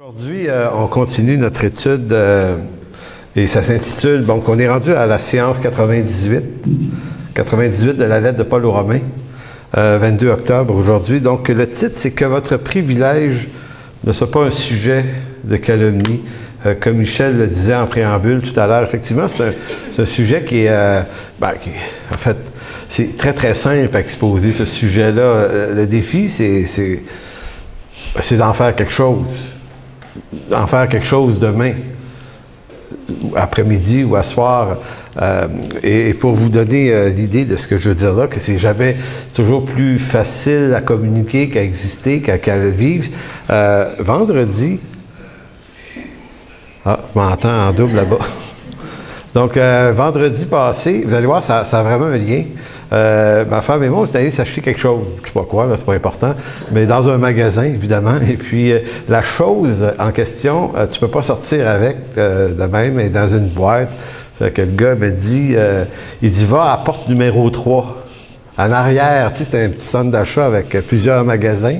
Aujourd'hui, on continue notre étude et ça s'intitule, donc on est rendu à la séance 98 de la lettre de Paul aux Romains, 22 octobre aujourd'hui. Donc le titre, c'est que votre privilège ne soit pas un sujet de calomnie, comme Michel le disait en préambule tout à l'heure. Effectivement, c'est un sujet qui est, en fait, c'est très très simple à exposer ce sujet-là. Le défi, c'est d'en faire quelque chose. D'en faire quelque chose demain, après-midi ou à soir. Et pour vous donner l'idée de ce que je veux dire là, que c'est toujours plus facile à communiquer qu'à exister, qu'à vivre. Vendredi, je m'entends en double là-bas. Donc, vendredi passé, vous allez voir, ça a vraiment un lien. Ma femme et moi, on s'est allés s'acheter quelque chose. Je sais pas quoi, là, c'est pas important. Mais dans un magasin, évidemment. Et puis, la chose en question, tu peux pas sortir avec de même, et dans une boîte. Fait que le gars me dit, il dit, va à porte numéro 3. En arrière, tu sais, c'est un petit centre d'achat avec plusieurs magasins.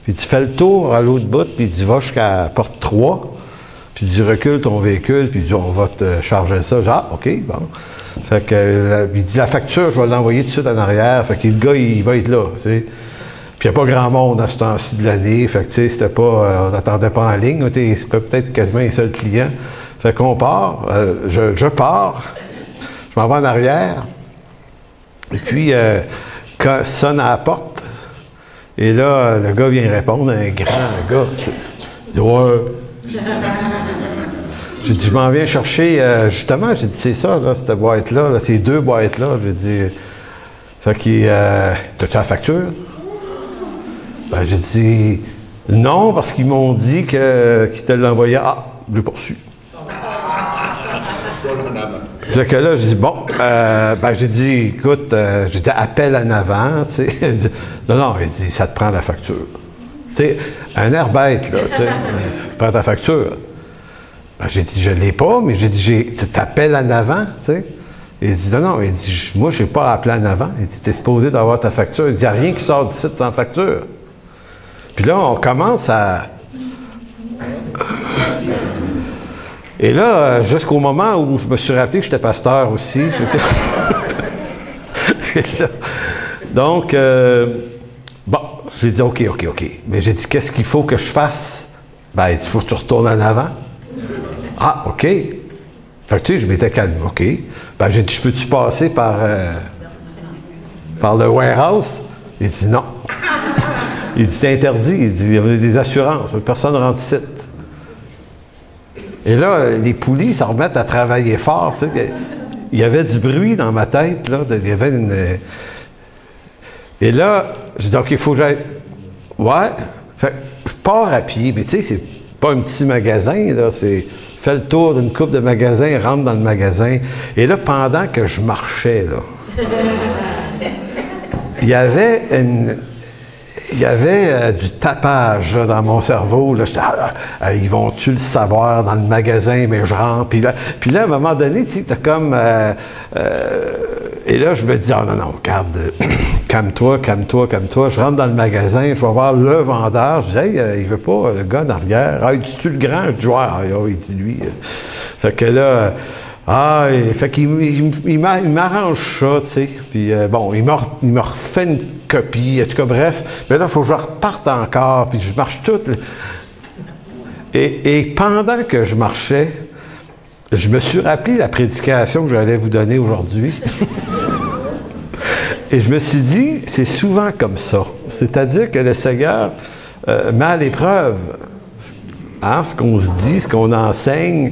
Puis tu fais le tour à l'autre bout, puis tu vas jusqu'à porte 3. Puis tu recules ton véhicule, puis il dit, on va te charger ça. Genre, OK, bon. Fait que, il dit, la facture, je vais l'envoyer tout de suite en arrière. Fait que le gars, il va être là, tu sais. Puis il n'y a pas grand monde à ce temps-ci de l'année. Fait que, tu sais, c'était pas, on n'attendait pas en ligne. C'était peut-être quasiment un seul client. Fait qu'on part, je pars, je m'en vais en arrière. Et puis, quand sonne à la porte, et là, le gars vient répondre, un grand gars, il dit, ouais. J'ai dit, je m'en viens chercher, justement, j'ai dit, c'est ça, là, cette boîte-là, là, ces deux boîtes-là, j'ai dit, fait qu'il, t'as-tu la facture? Ben, j'ai dit, non, parce qu'ils m'ont dit qu'ils te l'envoyaient. Ah, je l'ai pas reçu. Fait que là, j'ai dit, bon, j'ai dit, écoute, j'ai dit, appelle en avant, tu sais. Non, il dit, ça te prend la facture. Tu sais, un air bête, là, tu sais, prends ta facture. Ben, j'ai dit, je l'ai pas, mais j'ai dit, tu t'appelles en avant, tu sais. Il dit, non, il dit, moi, je n'ai pas appelé en avant. Il dit, t'es supposé d'avoir ta facture. Il dit, il n'y a rien qui sort d'ici sans facture. Puis là, on commence à... Et là, jusqu'au moment où je me suis rappelé que j'étais pasteur aussi. Et là, donc, j'ai dit, OK. Mais j'ai dit, qu'est-ce qu'il faut que je fasse? Ben, il dit, il faut que tu retournes en avant. Ah, OK. Fait que, tu sais, je m'étais calmé. OK. Ben, j'ai dit, je peux-tu passer par le warehouse? Il dit, non. Il dit, c'est interdit. Il dit, il y a des assurances. Personne ne rentre ici. Et là, les poulies se remettent à travailler fort. Tu sais. Il y avait du bruit dans ma tête, là. Il y avait une... Et là, j'ai dit, OK, il faut que j'aille... Ouais. Fait que je pars à pied. Mais tu sais, c'est pas un petit magasin, là. C'est... Fais le tour d'une coupe de magasins, rentre dans le magasin. Et là, pendant que je marchais, là, il y avait du tapage là, dans mon cerveau. Là, ils vont-tu le savoir dans le magasin? Mais je rentre. Puis là, à un moment donné, tu sais, t'as comme... et là, je me dis, non, regarde, calme-toi. Je rentre dans le magasin, je vais voir le vendeur. Je dis, hey, il veut pas, le gars en arrière. Ah, il dit-tu le grand? Je dis, il dit lui. Fait que là... fait qu'il m'arrange ça, tu sais. Puis il me refait une copie. En tout cas, bref. Mais là, il faut que je reparte encore. Puis je marche tout. Et pendant que je marchais, je me suis rappelé la prédication que j'allais vous donner aujourd'hui. Et je me suis dit, c'est souvent comme ça. C'est-à-dire que le Seigneur met à l'épreuve ce qu'on se dit, ce qu'on enseigne.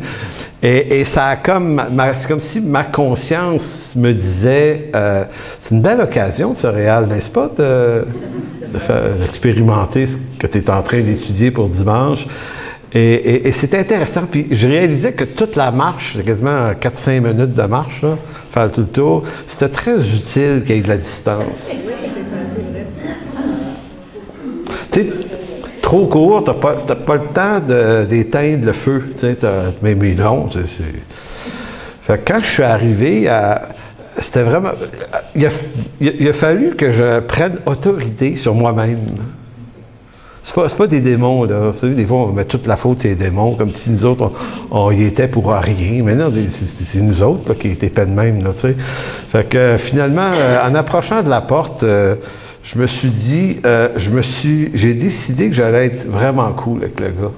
Et ça a c'est comme si ma conscience me disait, c'est une belle occasion, ce réel, n'est-ce pas, d'expérimenter ce que tu es en train d'étudier pour dimanche. Et c'était intéressant. Puis je réalisais que toute la marche, c'est quasiment 4-5 minutes de marche, là, faire tout le tour, c'était très utile qu'il y ait de la distance. Tu sais, trop court, t'as pas le temps d'éteindre le feu, tu sais, mais non, Fait que quand je suis arrivé c'était vraiment, il a fallu que je prenne autorité sur moi-même. C'est pas des démons, là. Vous savez, des fois, on met toute la faute sur les démons, comme si nous autres, on y était pour rien. Mais non, c'est nous autres, là, qui étaient pas de même, là, tu sais. Fait que, finalement, en approchant de la porte, je me suis dit, j'ai décidé que j'allais être vraiment cool avec le gars.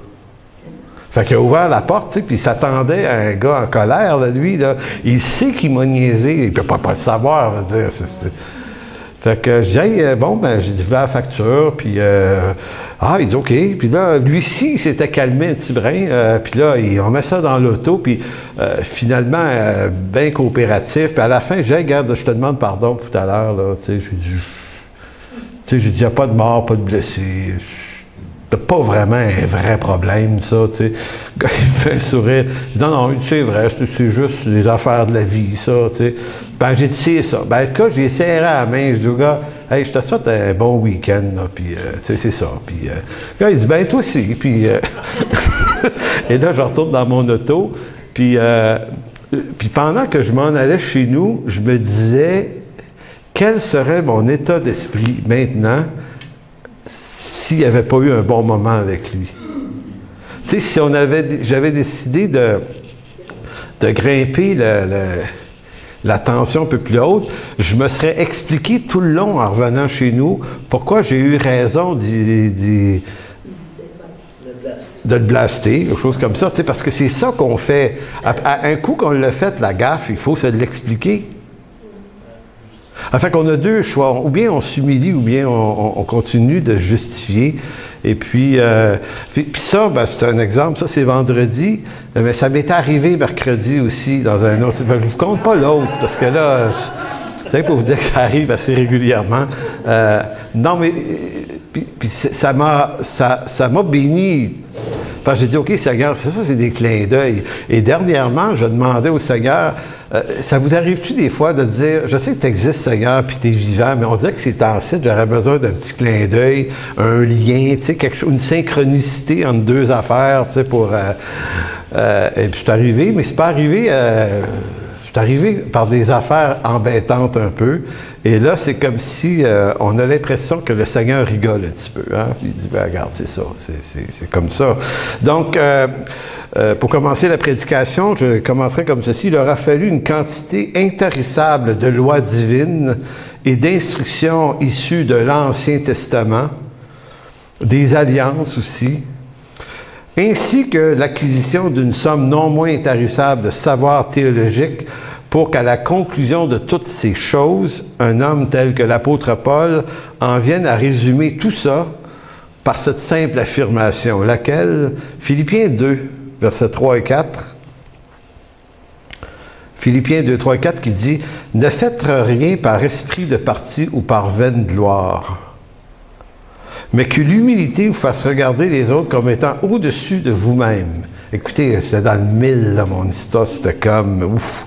Fait qu'il a ouvert la porte, tu sais, puis il s'attendait à un gars en colère, là, lui, là. Il sait qu'il m'a niaisé, il peut pas le savoir, je veux dire, Fait que je dis, hey, bon, ben, j'ai développé la facture, puis il dit, OK. Puis là, lui-ci, il s'était calmé un petit brin, puis là, on met ça dans l'auto, puis finalement, bien coopératif. Puis à la fin, j'ai dit, hey, regarde, je te demande pardon tout à l'heure, là, tu sais, j'ai dit, il n'y a pas de mort, pas de blessés. C'est pas vraiment un vrai problème, ça, tu sais. Il fait un sourire. Il dit, non, c'est vrai, c'est juste les affaires de la vie, ça, tu sais. Ben, j'ai dit, c'est ça. Ben, en tout cas, j'ai serré à la main, je dis au gars, hey, je te souhaite un bon week-end, là, puis, tu sais, c'est ça. Puis, le gars, il dit, ben, toi aussi, puis, et là, je retourne dans mon auto, puis pendant que je m'en allais chez nous, je me disais, quel serait mon état d'esprit maintenant s'il n'y avait pas eu un bon moment avec lui. Tu sais, si j'avais décidé de grimper la tension un peu plus haute, je me serais expliqué tout le long en revenant chez nous pourquoi j'ai eu raison de le blaster, quelque chose comme ça, tu sais, parce que c'est ça qu'on fait. À un coup qu'on l'a fait, la gaffe, il faut se l'expliquer. Fait qu'on a deux choix. Ou bien on s'humilie, ou bien on continue de justifier. Et puis ça, ben, c'est un exemple. Ça, c'est vendredi. Mais ça m'est arrivé mercredi aussi dans un autre. Ben, je vous compte pas l'autre, parce que là, c'est pour vous dire que ça arrive assez régulièrement. Non, mais puis ça m'a béni. Parce que j'ai dit, OK, Seigneur, ça, c'est des clins d'œil. Et dernièrement, je demandais au Seigneur, ça vous arrive-tu des fois de dire, je sais que tu existes, Seigneur, puis tu es vivant, mais on dirait que c'est en site, j'aurais besoin d'un petit clin d'œil, un lien, tu sais, quelque chose, une synchronicité entre deux affaires, tu sais, pour... et puis c'est arrivé, mais c'est pas arrivé... Je suis arrivé par des affaires embêtantes un peu, et là, c'est comme si on a l'impression que le Seigneur rigole un petit peu. Hein? Il dit, ben regarde, c'est ça, c'est comme ça. Donc, pour commencer la prédication, je commencerai comme ceci. Il aura fallu une quantité intarissable de lois divines et d'instructions issues de l'Ancien Testament, des alliances aussi, ainsi que l'acquisition d'une somme non moins intarissable de savoir théologique pour qu'à la conclusion de toutes ces choses, un homme tel que l'apôtre Paul en vienne à résumer tout ça par cette simple affirmation, laquelle, Philippiens 2, versets 3 et 4, Philippiens 2, 3 et 4 qui dit « Ne faites rien par esprit de parti ou par vaine gloire. » mais que l'humilité vous fasse regarder les autres comme étant au-dessus de vous-même. Écoutez, c'était dans le 1000, là, mon histoire, c'était comme, ouf.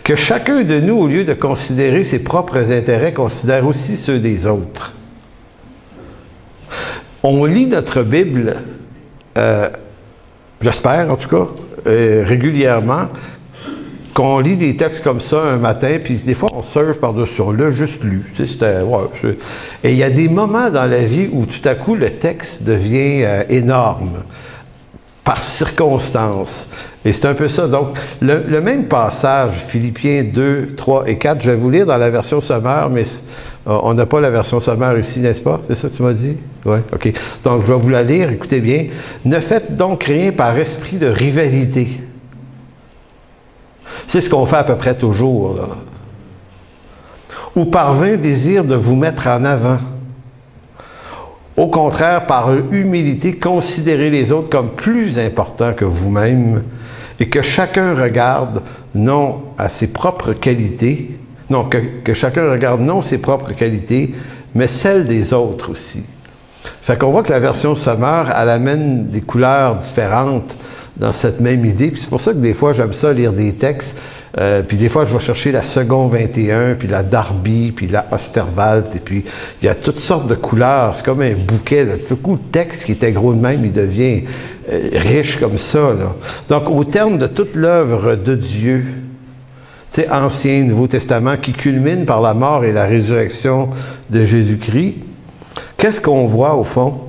Que chacun de nous, au lieu de considérer ses propres intérêts, considère aussi ceux des autres. On lit notre Bible, j'espère en tout cas, régulièrement, qu'on lit des textes comme ça un matin, puis des fois on surfe par-dessus, on l'a juste lu. Tu sais, c'était, ouais, et il y a des moments dans la vie où tout à coup le texte devient énorme, par circonstance. Et c'est un peu ça. Donc, le même passage, Philippiens 2, 3 et 4, je vais vous lire dans la version sommaire, mais on n'a pas la version sommaire ici, n'est-ce pas? C'est ça que tu m'as dit? Oui, OK. Donc, je vais vous la lire, écoutez bien. « Ne faites donc rien par esprit de rivalité. » C'est ce qu'on fait à peu près toujours, là. Ou par vain désir de vous mettre en avant. Au contraire, par humilité, considérez les autres comme plus importants que vous-même et que chacun regarde non à ses propres qualités, non, que chacun regarde non ses propres qualités, mais celles des autres aussi. Fait qu'on voit que la version sommaire, elle amène des couleurs différentes dans cette même idée. Puis c'est pour ça que des fois, j'aime ça lire des textes. Puis des fois, je vais chercher la seconde 21, puis la Darby, puis la Osterwald, et puis il y a toutes sortes de couleurs. C'est comme un bouquet. Là. Tout coup, le texte qui était gros de même, il devient riche comme ça. Là. Donc, au terme de toute l'œuvre de Dieu, tu sais, Ancien, Nouveau Testament, qui culmine par la mort et la résurrection de Jésus-Christ, qu'est-ce qu'on voit au fond?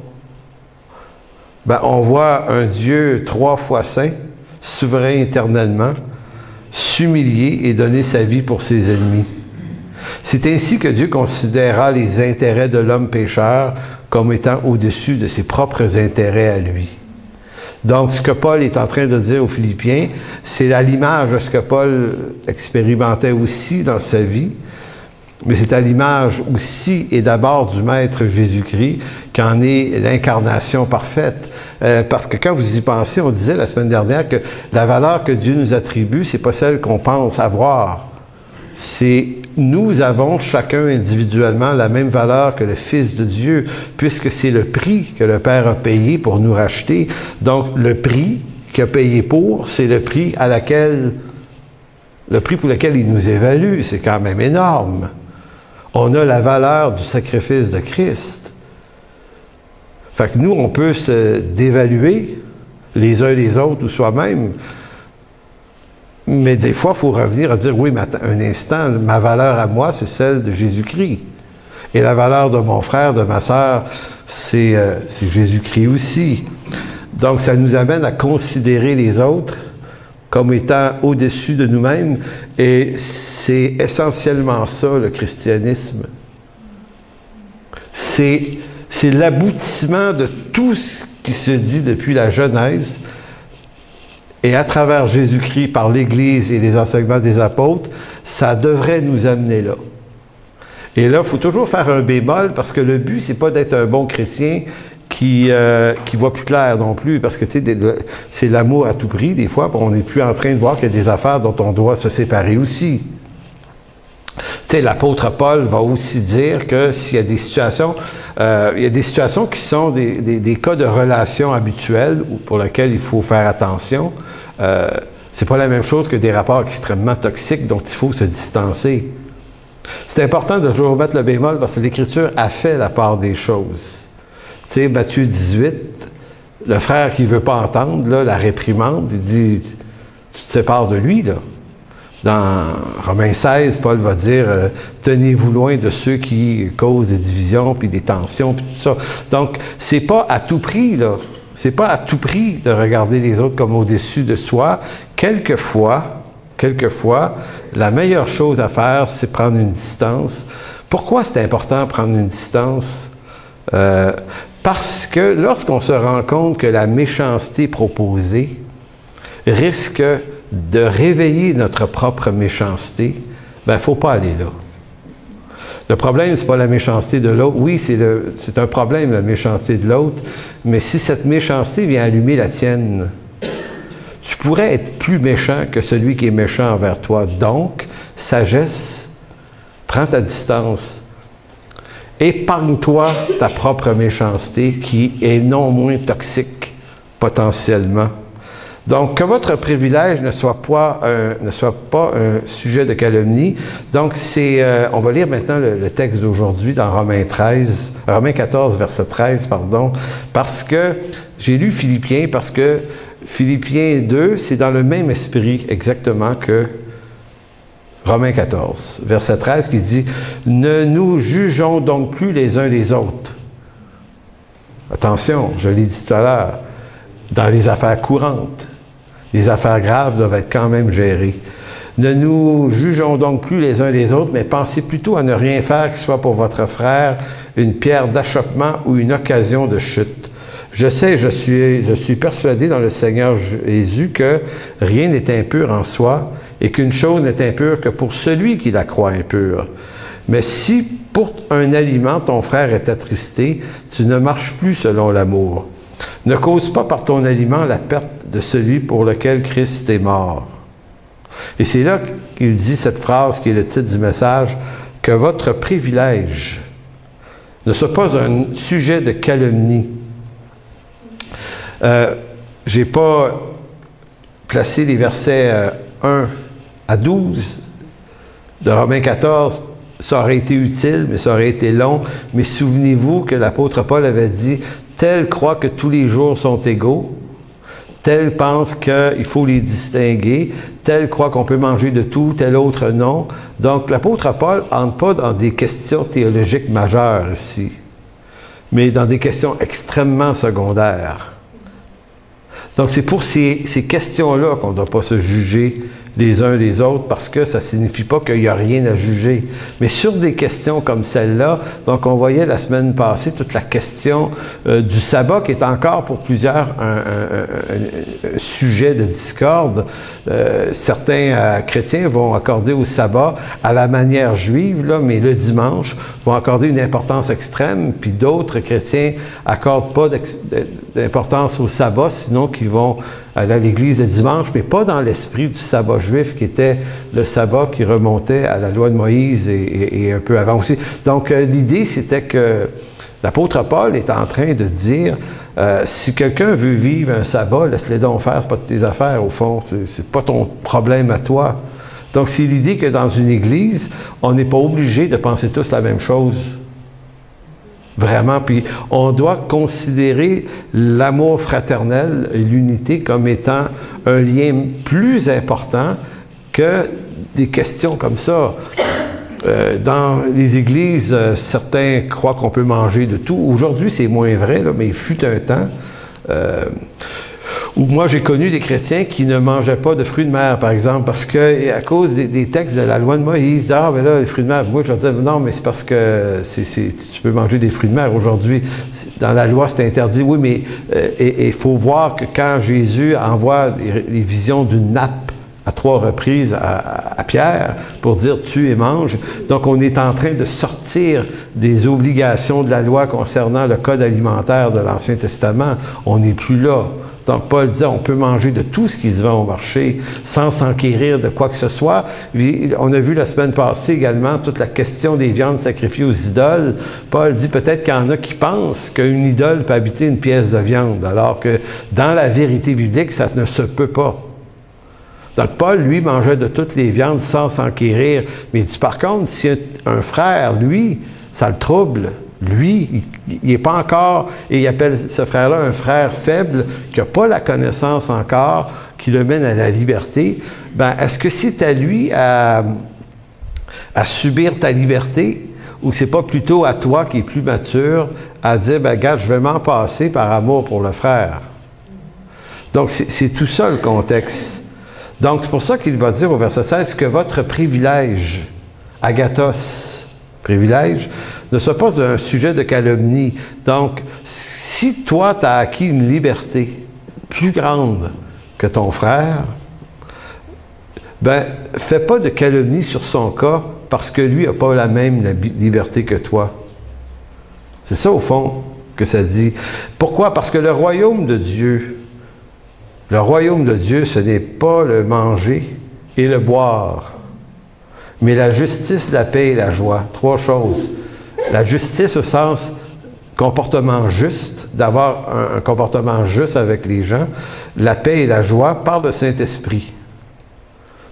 ben, on voit un Dieu 3 fois saint, souverain éternellement, s'humilier et donner sa vie pour ses ennemis. C'est ainsi que Dieu considéra les intérêts de l'homme pécheur comme étant au-dessus de ses propres intérêts à lui. Donc, ce que Paul est en train de dire aux Philippiens, c'est à l'image de ce que Paul expérimentait aussi dans sa vie, mais c'est à l'image aussi et d'abord du Maître Jésus-Christ qu'en est l'incarnation parfaite. Parce que quand vous y pensez, on disait la semaine dernière que la valeur que Dieu nous attribue, c'est pas celle qu'on pense avoir. C'est nous avons chacun individuellement la même valeur que le Fils de Dieu, puisque c'est le prix que le Père a payé pour nous racheter. Donc, le prix qu'il a payé pour, c'est le prix pour lequel il nous évalue. C'est quand même énorme. On a la valeur du sacrifice de Christ. Fait que nous, on peut se dévaluer les uns les autres ou soi-même. Mais des fois, il faut revenir à dire, oui, mais attends, un instant, ma valeur à moi, c'est celle de Jésus-Christ. Et la valeur de mon frère, de ma sœur, c'est Jésus-Christ aussi. Donc, ça nous amène à considérer les autres comme étant au-dessus de nous-mêmes. Et c'est essentiellement ça, le christianisme. C'est l'aboutissement de tout ce qui se dit depuis la Genèse. Et à travers Jésus-Christ, par l'Église et les enseignements des apôtres, ça devrait nous amener là. Et là, il faut toujours faire un bémol, parce que le but, c'est pas d'être un bon chrétien qui voit plus clair non plus, parce que tu sais, c'est l'amour à tout prix, des fois, on n'est plus en train de voir qu'il y a des affaires dont on doit se séparer aussi. Tu sais, l'apôtre Paul va aussi dire que s'il y a des situations, il y a des situations qui sont des cas de relations habituelles pour lesquels il faut faire attention. C'est pas la même chose que des rapports extrêmement toxiques dont il faut se distancer. C'est important de toujours mettre le bémol parce que l'Écriture a fait la part des choses. Tu sais, Matthieu 18, le frère qui veut pas entendre, là, la réprimande, il dit, tu te sépares de lui, là. Dans Romains 16, Paul va dire tenez-vous loin de ceux qui causent des divisions, puis des tensions, puis tout ça. Donc, c'est pas à tout prix, là. C'est pas à tout prix de regarder les autres comme au-dessus de soi. Quelquefois, la meilleure chose à faire, c'est prendre une distance. Pourquoi c'est important de prendre une distance? Parce que lorsqu'on se rend compte que la méchanceté proposée risque de réveiller notre propre méchanceté, ben, faut pas aller là. Le problème, c'est pas la méchanceté de l'autre. Oui, c'est un problème, la méchanceté de l'autre, mais si cette méchanceté vient allumer la tienne, tu pourrais être plus méchant que celui qui est méchant envers toi. Donc, sagesse, prends ta distance. Épargne-toi ta propre méchanceté qui est non moins toxique, potentiellement. Donc, que votre privilège ne soit pas un sujet de calomnie. Donc, on va lire maintenant le texte d'aujourd'hui dans Romains 14, verset 13, parce que j'ai lu Philippiens, parce que Philippiens 2, c'est dans le même esprit exactement que Romains 14, verset 13, qui dit « Ne nous jugeons donc plus les uns les autres. » Attention, je l'ai dit tout à l'heure, dans les affaires courantes. Les affaires graves doivent être quand même gérées. Ne nous jugeons donc plus les uns les autres, mais pensez plutôt à ne rien faire qui soit pour votre frère une pierre d'achoppement ou une occasion de chute. Je suis persuadé dans le Seigneur Jésus que rien n'est impur en soi et qu'une chose n'est impure que pour celui qui la croit impure. Mais si pour un aliment ton frère est attristé, tu ne marches plus selon l'amour. Ne cause pas par ton aliment la perte de celui pour lequel Christ est mort. Et c'est là qu'il dit cette phrase qui est le titre du message, que votre privilège ne soit pas un sujet de calomnie. J'ai pas placé les versets 1 à 12 de Romains 14. Ça aurait été utile, mais ça aurait été long. Mais souvenez-vous que l'apôtre Paul avait dit « Tel croit que tous les jours sont égaux, tel pense qu'il faut les distinguer, tel croit qu'on peut manger de tout, tel autre non. » Donc l'apôtre Paul n'entre pas dans des questions théologiques majeures ici, mais dans des questions extrêmement secondaires. Donc, c'est pour ces questions-là qu'on ne doit pas se juger les uns les autres, parce que ça signifie pas qu'il n'y a rien à juger. Mais sur des questions comme celle-là, donc on voyait la semaine passée toute la question du sabbat, qui est encore pour plusieurs un sujet de discorde. Certains chrétiens vont accorder au sabbat à la manière juive, là, mais le dimanche, vont accorder une importance extrême, puis d'autres chrétiens accordent pas d'importance au sabbat, sinon qu'ils vont aller à l'église le dimanche, mais pas dans l'esprit du sabbat juif, qui était le sabbat qui remontait à la loi de Moïse et un peu avant aussi. Donc, l'idée, c'était que l'apôtre Paul est en train de dire, si quelqu'un veut vivre un sabbat, laisse-les donc faire, c'est pas de tes affaires, au fond, c'est pas ton problème à toi. Donc, c'est l'idée que dans une église, on n'est pas obligé de penser tous la même chose. Vraiment, puis on doit considérer l'amour fraternel et l'unité comme étant un lien plus important que des questions comme ça. Dans les églises, certains croient qu'on peut manger de tout. Aujourd'hui, c'est moins vrai, là, mais il fut un temps où moi, j'ai connu des chrétiens qui ne mangeaient pas de fruits de mer, par exemple, parce que à cause des textes de la loi de Moïse, ah, mais là, les fruits de mer, moi, je leur disais, non, mais c'est parce que tu peux manger des fruits de mer aujourd'hui. Dans la loi, c'est interdit. Oui, mais il faut voir que quand Jésus envoie les visions d'une nappe à 3 reprises à Pierre pour dire tue et mange. Donc, on est en train de sortir des obligations de la loi concernant le code alimentaire de l'Ancien Testament. On n'est plus là. Donc, Paul disait, on peut manger de tout ce qui se vend au marché sans s'enquérir de quoi que ce soit. Et on a vu la semaine passée également toute la question des viandes sacrifiées aux idoles. Paul dit peut-être qu'il y en a qui pensent qu'une idole peut habiter une pièce de viande, alors que dans la vérité biblique, ça ne se peut pas. Donc, Paul, lui, mangeait de toutes les viandes sans s'enquérir. Mais il dit, par contre, si un frère, lui, ça le trouble, lui, il n'est pas encore, et il appelle ce frère-là un frère faible, qui n'a pas la connaissance encore, qui le mène à la liberté, ben, est-ce que c'est à lui à subir ta liberté, ou c'est pas plutôt à toi qui est plus mature, à dire, ben, regarde, je vais m'en passer par amour pour le frère. Donc, c'est tout ça le contexte. Donc, c'est pour ça qu'il va dire au verset 16 que votre privilège, agathos, privilège, ne soit pas un sujet de calomnie. Donc, si toi, tu as acquis une liberté plus grande que ton frère, ben, fais pas de calomnie sur son cas parce que lui n'a pas la même liberté que toi. C'est ça, au fond, que ça dit. Pourquoi? Parce que le royaume de Dieu, ce n'est pas le manger et le boire, mais la justice, la paix et la joie. 3 choses. La justice au sens comportement juste, d'avoir un comportement juste avec les gens. La paix et la joie par le Saint-Esprit.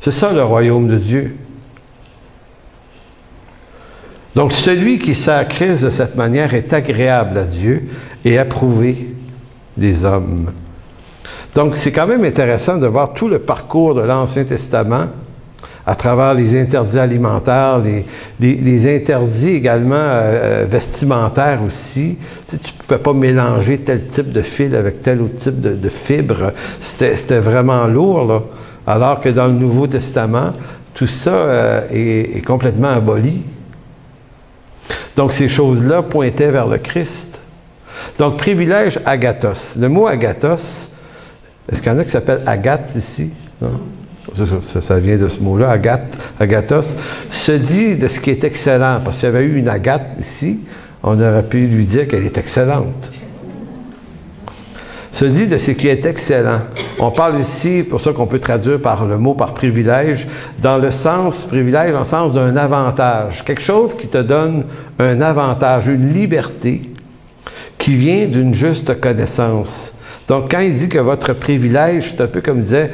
C'est ça le royaume de Dieu. Donc celui qui s'accrise de cette manière est agréable à Dieu et approuvé des hommes. Donc c'est quand même intéressant de voir tout le parcours de l'Ancien Testament à travers les interdits alimentaires, les interdits également vestimentaires aussi. Tu sais, tu pouvais pas mélanger tel type de fil avec tel autre type de fibre. C'était vraiment lourd, là. Alors que dans le Nouveau Testament, tout ça est complètement aboli. Donc ces choses-là pointaient vers le Christ. Donc privilège agathos. Le mot agathos, est-ce qu'il y en a qui s'appelle Agathe ici? Non? Ça vient de ce mot-là, agathos, se dit de ce qui est excellent. Parce qu'il y avait eu une Agathe ici, on aurait pu lui dire qu'elle est excellente. Se dit de ce qui est excellent. On parle ici, pour ça qu'on peut traduire par le mot par privilège, dans le sens, privilège, dans le sens d'un avantage. Quelque chose qui te donne un avantage, une liberté qui vient d'une juste connaissance. Donc, quand il dit que votre privilège, c'est un peu comme il disait,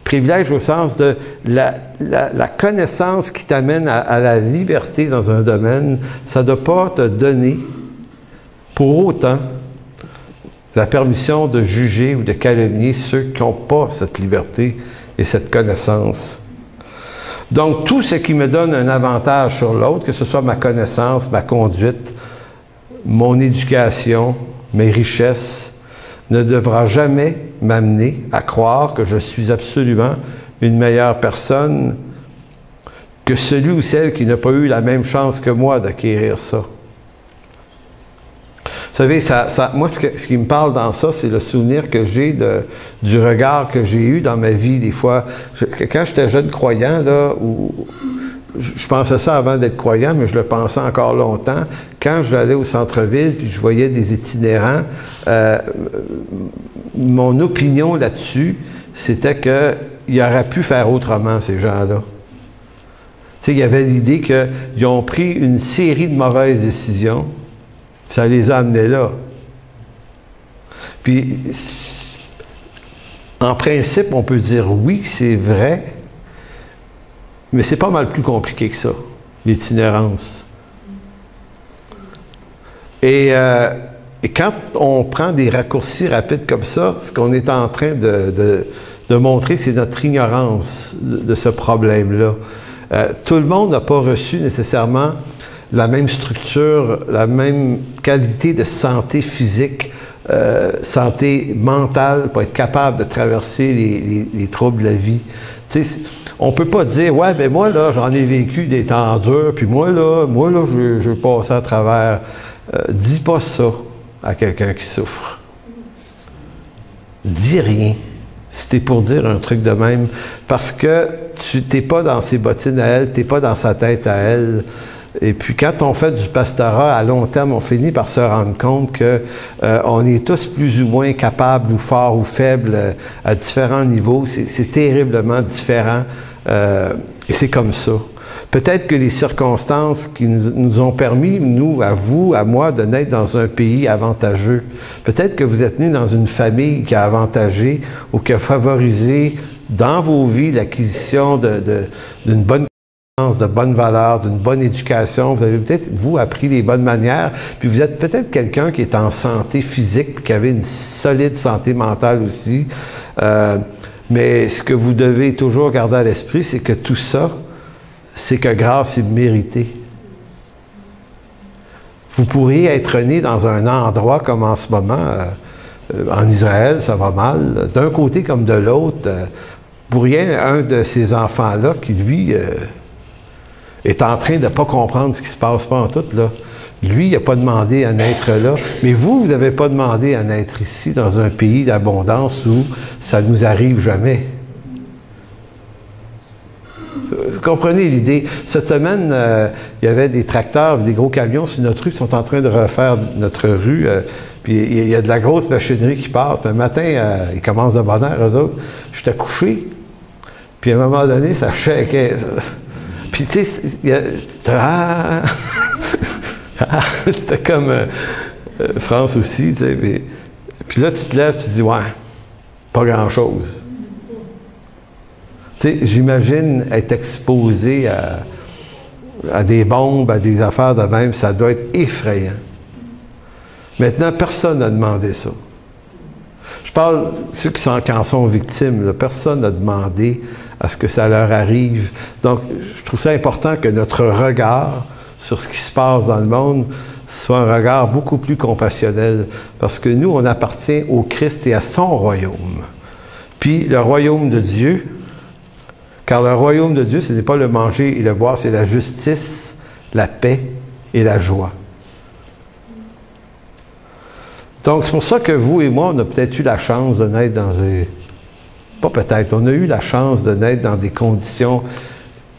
privilège au sens de la connaissance qui t'amène à la liberté dans un domaine, ça ne doit pas te donner pour autant la permission de juger ou de calomnier ceux qui n'ont pas cette liberté et cette connaissance. Donc, tout ce qui me donne un avantage sur l'autre, que ce soit ma connaissance, ma conduite, mon éducation, mes richesses, ne devra jamais m'amener à croire que je suis absolument une meilleure personne que celui ou celle qui n'a pas eu la même chance que moi d'acquérir ça. Vous savez, moi, ce qui me parle dans ça, c'est le souvenir que j'ai du regard que j'ai eu dans ma vie, des fois. Quand j'étais jeune croyant, là, je pensais ça avant d'être croyant, mais je le pensais encore longtemps. Quand j'allais au centre-ville, puis je voyais des itinérants, mon opinion là-dessus, c'était qu'il aurait pu faire autrement, ces gens-là. Tu sais, il y avait l'idée qu'ils ont pris une série de mauvaises décisions, ça les a amenés là. Puis, en principe, on peut dire oui, c'est vrai, mais c'est pas mal plus compliqué que ça, l'itinérance. Et quand on prend des raccourcis rapides comme ça, ce qu'on est en train de montrer, c'est notre ignorance de ce problème-là. Tout le monde n'a pas reçu nécessairement la même structure, la même qualité de santé physique, santé mentale pour être capable de traverser les troubles de la vie. Tu sais, on peut pas dire, ouais, ben moi, là, j'en ai vécu des temps durs, puis moi, là, je passe à travers. Dis pas ça à quelqu'un qui souffre. Dis rien. Si t'es pour dire un truc de même, parce que tu t'es pas dans ses bottines à elle, t'es pas dans sa tête à elle. Et puis quand on fait du pastorat à long terme, on finit par se rendre compte que on est tous plus ou moins capables ou forts ou faibles à différents niveaux. C'est terriblement différent. Et c'est comme ça. Peut-être que les circonstances qui nous ont permis, nous, à vous, à moi, de naître dans un pays avantageux. Peut-être que vous êtes nés dans une famille qui a avantagé ou qui a favorisé dans vos vies l'acquisition d'une bonne connaissance, de bonnes valeurs, d'une bonne éducation. Vous avez peut-être, vous, appris les bonnes manières, puis vous êtes peut-être quelqu'un qui est en santé physique, puis qui avait une solide santé mentale aussi. Mais ce que vous devez toujours garder à l'esprit, c'est que tout ça, c'est que grâce est méritée. Vous pourriez être né dans un endroit comme en ce moment, en Israël, ça va mal, d'un côté comme de l'autre. Vous pourriez un de ces enfants-là qui, lui, est en train de pas comprendre ce qui se passe pas en tout, là. Lui, il n'a pas demandé à naître là, mais vous n'avez pas demandé à naître ici, dans un pays d'abondance où ça ne nous arrive jamais. Vous comprenez l'idée? Cette semaine, il y avait des tracteurs, des gros camions sur notre rue qui sont en train de refaire notre rue. Puis il y a de la grosse machinerie qui passe. Mais le matin, ils commencent de bonne heure, eux autres. J'étais couché. Puis à un moment donné, ça shakeait. Puis tu sais, c'était comme France aussi, tu sais. Puis là, tu te lèves, tu te dis, ouais, pas grand-chose. Tu sais, j'imagine être exposé à des bombes, à des affaires de même, ça doit être effrayant. Maintenant, personne n'a demandé ça. Je parle ceux qui en sont victimes, là, personne n'a demandé à ce que ça leur arrive. Donc, je trouve ça important que notre regard sur ce qui se passe dans le monde soit un regard beaucoup plus compassionnel, parce que nous, on appartient au Christ et à son royaume. Puis, le royaume de Dieu, car le royaume de Dieu, ce n'est pas le manger et le boire, c'est la justice, la paix et la joie. Donc, c'est pour ça que vous et moi, on a peut-être eu la chance de naître dans des... Pas peut-être, on a eu la chance de naître dans des conditions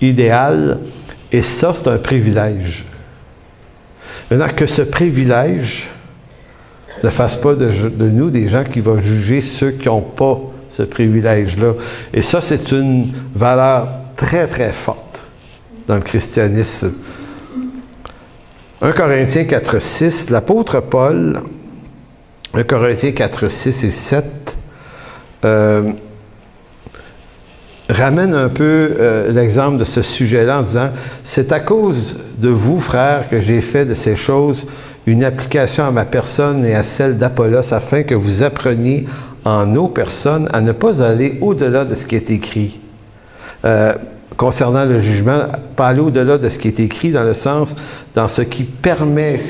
idéales, et ça, c'est un privilège. Maintenant, que ce privilège ne fasse pas de nous des gens qui vont juger ceux qui n'ont pas ce privilège-là. Et ça, c'est une valeur très, très forte dans le christianisme. 1 Corinthiens 4,6, l'apôtre Paul, 1 Corinthiens 4,6 et 7, ramène un peu l'exemple de ce sujet-là en disant « C'est à cause de vous, frères, que j'ai fait de ces choses une application à ma personne et à celle d'Apollos, afin que vous appreniez en nos personnes à ne pas aller au-delà de ce qui est écrit. » concernant le jugement, pas aller au-delà de ce qui est écrit dans le sens, dans ce qui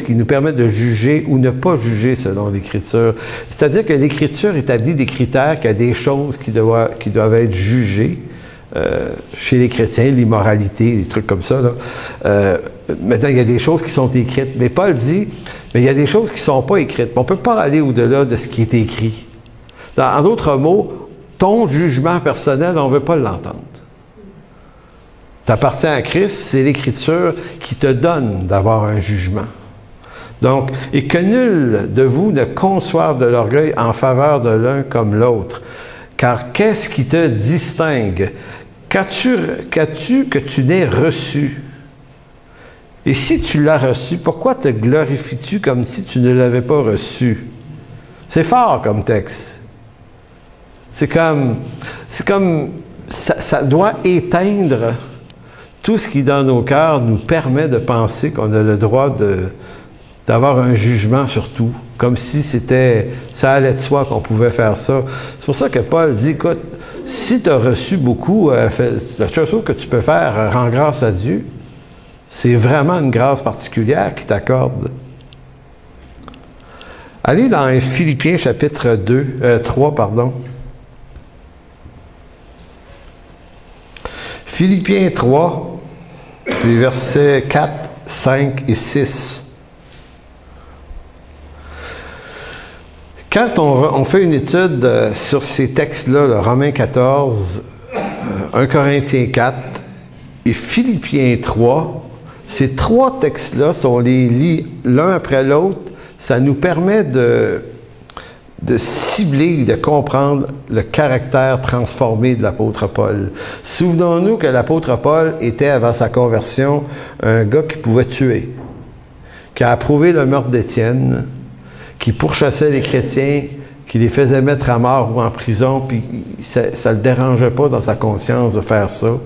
nous permet de juger ou ne pas juger selon l'Écriture. C'est-à-dire que l'Écriture établit des critères, qu'il y a des choses qui doivent être jugées chez les chrétiens, l'immoralité, des trucs comme ça. Là. Maintenant, il y a des choses qui sont écrites. Mais Paul dit, mais il y a des choses qui ne sont pas écrites. On ne peut pas aller au-delà de ce qui est écrit. En d'autres mots, ton jugement personnel, on ne veut pas l'entendre. Tu appartiens à Christ, c'est l'Écriture qui te donne d'avoir un jugement. Donc, et que nul de vous ne conçoive de l'orgueil en faveur de l'un comme l'autre. Car qu'est-ce qui te distingue? Qu'as-tu que tu n'aies reçu? Et si tu l'as reçu, pourquoi te glorifies-tu comme si tu ne l'avais pas reçu? C'est fort comme texte. C'est comme ça doit éteindre tout ce qui dans nos cœurs nous permet de penser qu'on a le droit d'avoir un jugement sur tout, comme si ça allait de soi qu'on pouvait faire ça. C'est pour ça que Paul dit, écoute, si tu as reçu beaucoup, la seule chose que tu peux faire, rends grâce à Dieu. C'est vraiment une grâce particulière qui t'accorde. Allez dans Philippiens chapitre 3, pardon. Philippiens 3, les versets 4, 5 et 6. Quand on fait une étude sur ces textes-là, le Romains 14, 1 Corinthiens 4 et Philippiens 3, ces trois textes-là, si on les lit l'un après l'autre, ça nous permet de cibler, de comprendre le caractère transformé de l'apôtre Paul. Souvenons-nous que l'apôtre Paul était, avant sa conversion, un gars qui pouvait tuer, qui a approuvé le meurtre d'Étienne, qui pourchassait les chrétiens, qui les faisait mettre à mort ou en prison, puis ça le dérangeait pas dans sa conscience de faire ça.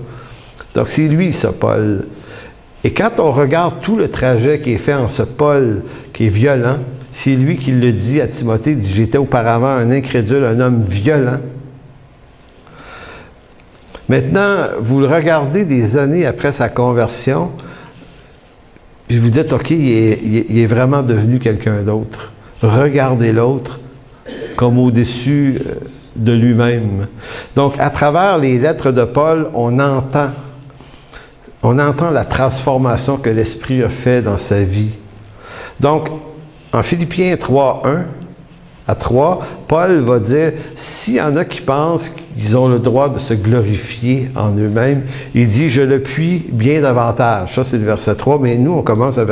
Donc c'est lui, ça, Paul. Et quand on regarde tout le trajet qui est fait en ce Paul, qui est violent, c'est lui qui le dit à Timothée, il dit « J'étais auparavant un incrédule, un homme violent. » Maintenant, vous le regardez des années après sa conversion, puis vous dites « OK, il est vraiment devenu quelqu'un d'autre. » Regardez l'autre comme au-dessus de lui-même. Donc, à travers les lettres de Paul, on entend la transformation que l'Esprit a fait dans sa vie. Donc, en Philippiens 3, 1 à 3, Paul va dire, s'il y en a qui pensent qu'ils ont le droit de se glorifier en eux-mêmes, il dit, je le puis bien davantage. Ça, c'est le verset 3, mais nous, on commence au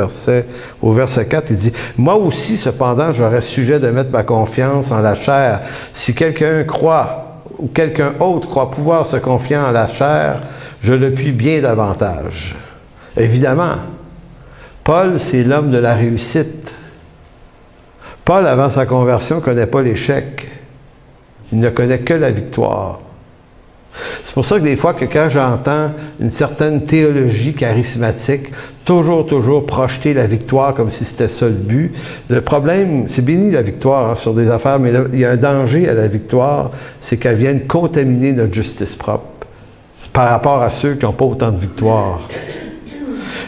verset 4, il dit, moi aussi, cependant, j'aurais sujet de mettre ma confiance en la chair. Si quelqu'un croit, ou quelqu'un autre croit pouvoir se confier en la chair, je le puis bien davantage. Évidemment, Paul, c'est l'homme de la réussite. Paul, avant sa conversion, ne connaît pas l'échec. Il ne connaît que la victoire. C'est pour ça que des fois, que quand j'entends une certaine théologie charismatique, toujours projeter la victoire comme si c'était ça le but, le problème, c'est béni la victoire sur des affaires, mais il y a un danger à la victoire, c'est qu'elle vienne contaminer notre justice propre par rapport à ceux qui n'ont pas autant de victoire.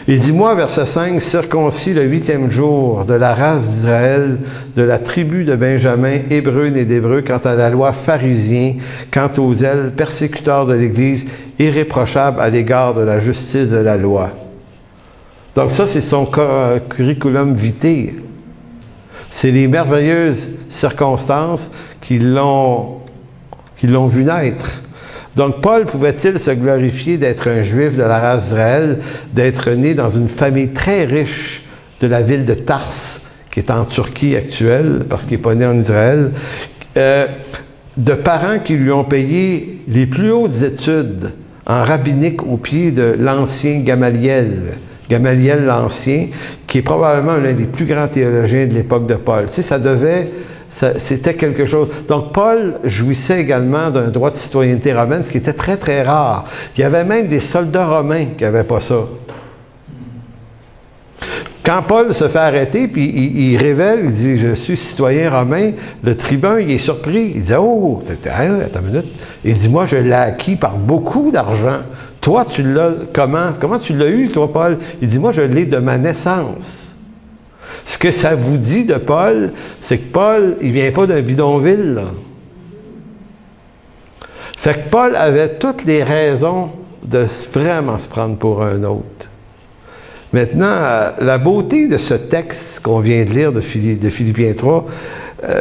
Il dit, moi, verset 5, circoncis le 8e jour de la race d'Israël, de la tribu de Benjamin, hébreu né d'hébreu, quant à la loi pharisien, quant aux zèles, persécuteurs de l'Église, irréprochable à l'égard de la justice de la loi. Donc ça, c'est son curriculum vitae. C'est les merveilleuses circonstances qui l'ont vu naître. Donc, Paul pouvait-il se glorifier d'être un Juif de la race d'Israël, d'être né dans une famille très riche de la ville de Tars, qui est en Turquie actuelle, parce qu'il n'est pas né en Israël, de parents qui lui ont payé les plus hautes études en rabbinique au pied de l'ancien Gamaliel l'Ancien, qui est probablement l'un des plus grands théologiens de l'époque de Paul. Tu sais, c'était quelque chose. Donc, Paul jouissait également d'un droit de citoyenneté romaine, ce qui était très, très rare. Il y avait même des soldats romains qui n'avaient pas ça. Quand Paul se fait arrêter, puis il révèle, il dit « Je suis citoyen romain », le tribun, il est surpris. Il dit « Oh, attends une minute. » Il dit « Moi, je l'ai acquis par beaucoup d'argent. Toi, tu l'as comment? Comment tu l'as eu, toi, Paul? » Il dit « Moi, je l'ai de ma naissance. » Ce que ça vous dit de Paul, c'est que Paul, il vient pas d'un bidonville, là. Fait que Paul avait toutes les raisons de vraiment se prendre pour un autre. Maintenant, la beauté de ce texte qu'on vient de lire de Philippiens 3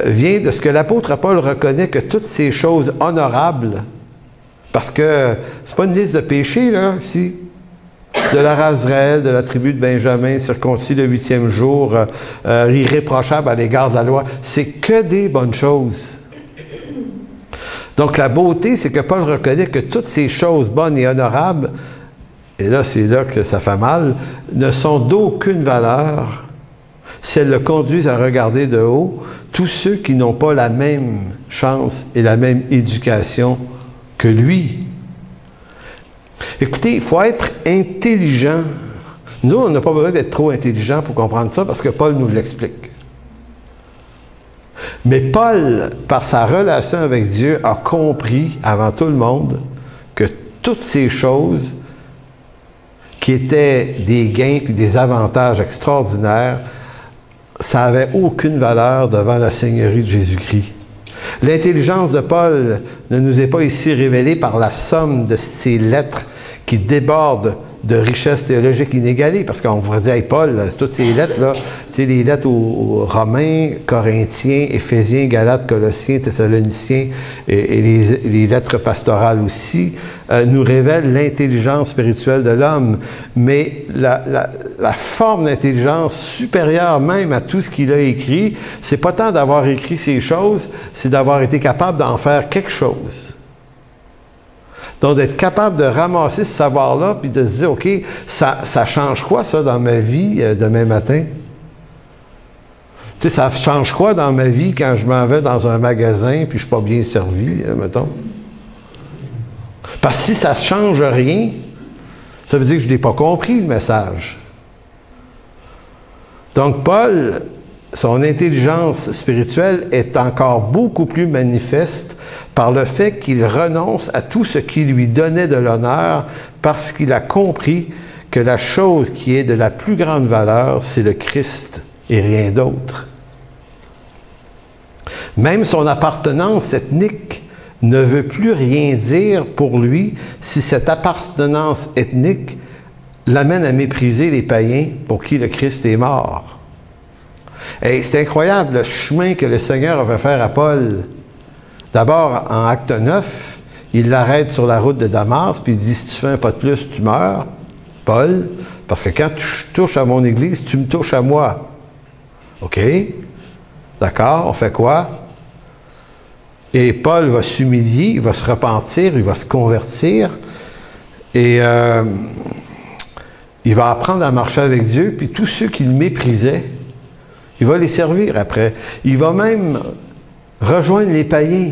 vient de ce que l'apôtre Paul reconnaît que toutes ces choses honorables, parce que c'est pas une liste de péchés, là, ici, de la race d'Israël, de la tribu de Benjamin, circoncis le 8e jour, irréprochable à l'égard de la loi, c'est que des bonnes choses. Donc la beauté, c'est que Paul reconnaît que toutes ces choses bonnes et honorables, et là, c'est là que ça fait mal, ne sont d'aucune valeur si elles le conduisent à regarder de haut tous ceux qui n'ont pas la même chance et la même éducation que lui. Écoutez, il faut être intelligent. Nous, on n'a pas besoin d'être trop intelligent pour comprendre ça, parce que Paul nous l'explique. Mais Paul, par sa relation avec Dieu, a compris, avant tout le monde, que toutes ces choses qui étaient des gains et des avantages extraordinaires, ça n'avait aucune valeur devant la Seigneurie de Jésus-Christ. L'intelligence de Paul ne nous est pas ici révélée par la somme de ces lettres qui débordent de richesses théologiques inégalées, parce qu'on pourrait dire, hey, Paul, toutes ces lettres-là, tu sais, les lettres aux Romains, Corinthiens, Éphésiens, Galates, Colossiens, Thessaloniciens, et les lettres pastorales aussi, nous révèlent l'intelligence spirituelle de l'homme. Mais la forme d'intelligence supérieure même à tout ce qu'il a écrit, c'est pas tant d'avoir écrit ces choses, c'est d'avoir été capable d'en faire quelque chose. Donc, d'être capable de ramasser ce savoir-là, puis de se dire, OK, ça change quoi, ça, dans ma vie demain matin? Tu sais, ça change quoi dans ma vie quand je m'en vais dans un magasin, puis je suis pas bien servi, mettons? Parce que si ça change rien, ça veut dire que je n'ai pas compris le message. Donc, Paul, son intelligence spirituelle est encore beaucoup plus manifeste par le fait qu'il renonce à tout ce qui lui donnait de l'honneur parce qu'il a compris que la chose qui est de la plus grande valeur, c'est le Christ et rien d'autre. Même son appartenance ethnique ne veut plus rien dire pour lui si cette appartenance ethnique l'amène à mépriser les païens pour qui le Christ est mort. Et c'est incroyable le chemin que le Seigneur avait fait à Paul. D'abord, en acte 9, il l'arrête sur la route de Damas, puis il dit, si tu fais un pas de plus, tu meurs, Paul, parce que quand tu touches à mon Église, tu me touches à moi. OK? D'accord, on fait quoi? Et Paul va s'humilier, il va se repentir, il va se convertir, et il va apprendre à marcher avec Dieu, puis tous ceux qui le méprisaient, il va les servir après. Il va même rejoindre les païens.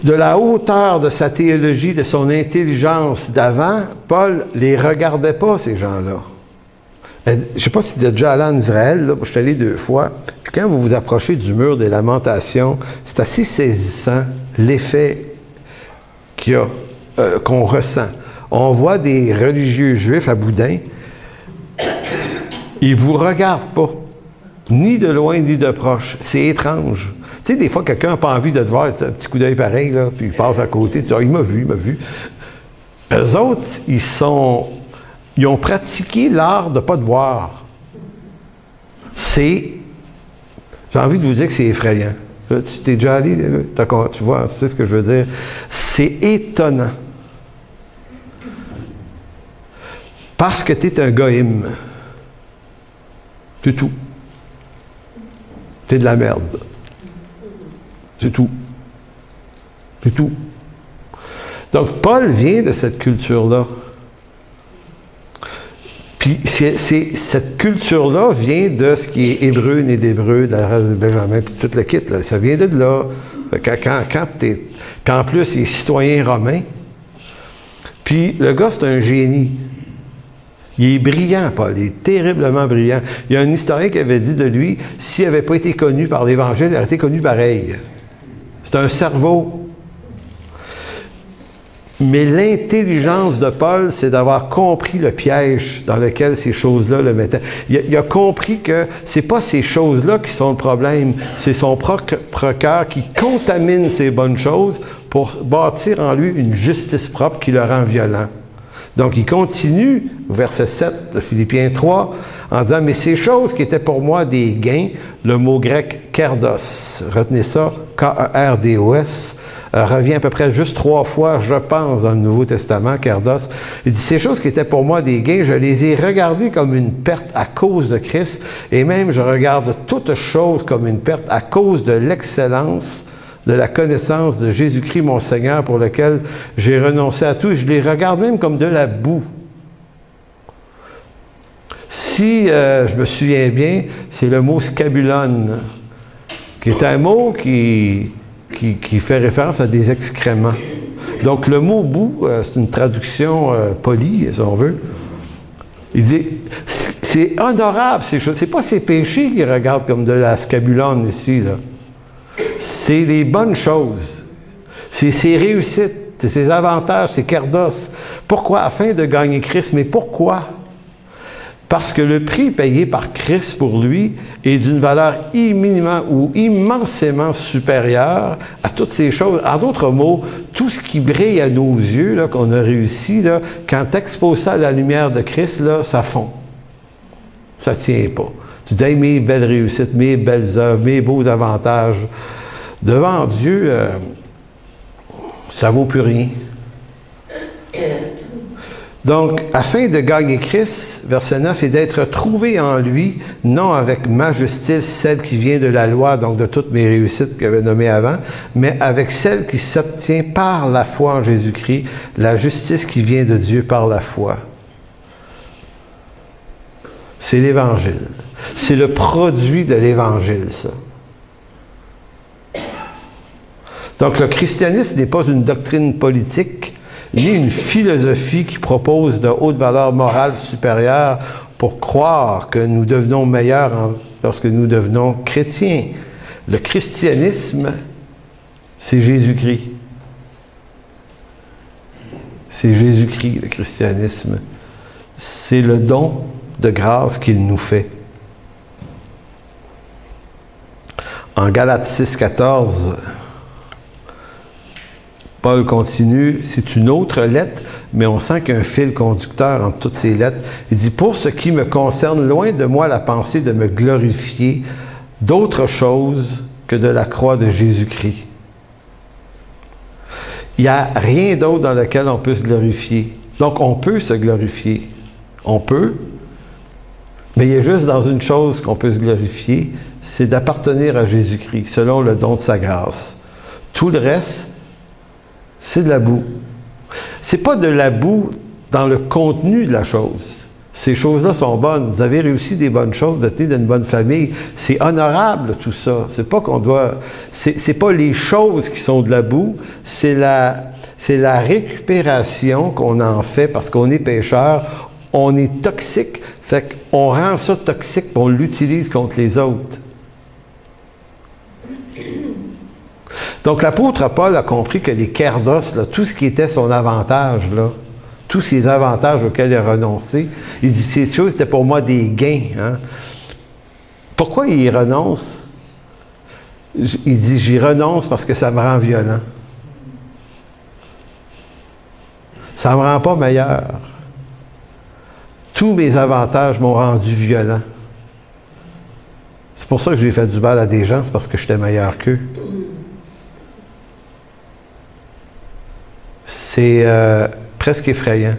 De la hauteur de sa théologie, de son intelligence d'avant, Paul les regardait pas, ces gens-là. Je ne sais pas si vous êtes déjà allé en Israël, là, je suis allé 2 fois, puis quand vous vous approchez du mur des lamentations, c'est assez saisissant, l'effet qu'il y a, qu'on ressent. On voit des religieux juifs à boudin, ils vous regardent pas, ni de loin, ni de proche. C'est étrange. Tu sais, des fois, quelqu'un n'a pas envie de te voir, un petit coup d'œil pareil, là, puis il passe à côté, tu dis, ah, il m'a vu. Eux autres, ils ont pratiqué l'art de pas te voir. J'ai envie de vous dire que c'est effrayant. Là, tu t'es déjà allé, là, tu vois, tu sais ce que je veux dire. C'est étonnant. Parce que tu es un goïm. C'est tout. T'es de la merde. C'est tout. C'est tout. Donc, Paul vient de cette culture-là. Puis, cette culture-là vient de ce qui est hébreu, né d'hébreu, de la race de Benjamin, puis tout le kit, là. Ça vient de là. Quand t'es... Puis en plus, il est citoyen romain. Puis, le gars, c'est un génie. Il est brillant, Paul. Il est terriblement brillant. Il y a un historien qui avait dit de lui, s'il n'avait pas été connu par l'Évangile, il aurait été connu pareil. C'est un cerveau. Mais l'intelligence de Paul, c'est d'avoir compris le piège dans lequel ces choses-là le mettaient. Il a compris que c'est pas ces choses-là qui sont le problème, c'est son propre cœur qui contamine ces bonnes choses pour bâtir en lui une justice propre qui le rend violent. Donc, il continue, verset 7 de Philippiens 3, en disant, mais ces choses qui étaient pour moi des gains, le mot grec kerdos, retenez ça, K-E-R-D-O-S, revient à peu près juste 3 fois, je pense, dans le Nouveau Testament, kerdos. Il dit, ces choses qui étaient pour moi des gains, je les ai regardées comme une perte à cause de Christ, et même je regarde toutes choses comme une perte à cause de l'excellence de la connaissance de Jésus-Christ, mon Seigneur, pour lequel j'ai renoncé à tout, et je les regarde même comme de la boue. Si je me souviens bien, c'est le mot scabulon, qui est un mot qui fait référence à des excréments. Donc, le mot boue, c'est une traduction polie, si on veut. Il dit, c'est honorable, ces choses. C'est pas ces péchés qui regardent comme de la scabulone ici, là. C'est les bonnes choses. C'est ses réussites, c'est ses avantages, c'est kerdos. Pourquoi? Afin de gagner Christ. Mais pourquoi? Parce que le prix payé par Christ pour lui est d'une valeur immensément supérieure à toutes ces choses. En d'autres mots, tout ce qui brille à nos yeux, là, qu'on a réussi, là, quand tu exposes ça à la lumière de Christ, là, ça fond. Ça tient pas. Tu dis, hey, mes belles réussites, mes belles œuvres, mes beaux avantages. Devant Dieu, ça vaut plus rien. Donc, afin de gagner Christ, verset 9, et d'être trouvé en lui, non avec ma justice, celle qui vient de la loi, donc de toutes mes réussites que j'avais nommées avant, mais avec celle qui s'obtient par la foi en Jésus-Christ, la justice qui vient de Dieu par la foi. C'est l'Évangile. C'est le produit de l'Évangile, ça. Donc, le christianisme n'est pas une doctrine politique, ni une philosophie qui propose de hautes valeurs morales supérieures pour croire que nous devenons meilleurs lorsque nous devenons chrétiens. Le christianisme, c'est Jésus-Christ. C'est Jésus-Christ, le christianisme. C'est le don de grâce qu'il nous fait. En Galates 6,14, Paul continue, c'est une autre lettre, mais on sent qu'il y a un fil conducteur entre toutes ces lettres. Il dit, pour ce qui me concerne, loin de moi la pensée de me glorifier d'autre chose que de la croix de Jésus-Christ. Il n'y a rien d'autre dans lequel on peut se glorifier. Donc, on peut se glorifier. On peut, mais il y a juste dans une chose qu'on peut se glorifier, c'est d'appartenir à Jésus-Christ, selon le don de sa grâce. Tout le reste, c'est de la boue. C'est pas de la boue dans le contenu de la chose. Ces choses-là sont bonnes. Vous avez réussi des bonnes choses, vous êtes né d'une bonne famille. C'est honorable, tout ça. C'est pas qu'on doit... C'est pas les choses qui sont de la boue, c'est la récupération qu'on en fait parce qu'on est pécheur. On est toxique, fait qu'on rend ça toxique et on l'utilise contre les autres. Donc, l'apôtre Paul a compris que les kerdos, là, tout ce qui était son avantage, là, tous ces avantages auxquels il a renoncé, il dit, ces choses étaient pour moi des gains. Hein. Pourquoi il y renonce? Il dit, j'y renonce parce que ça me rend violent. Ça me rend pas meilleur. Tous mes avantages m'ont rendu violent. C'est pour ça que j'ai fait du mal à des gens, c'est parce que j'étais meilleur qu'eux. C'est presque effrayant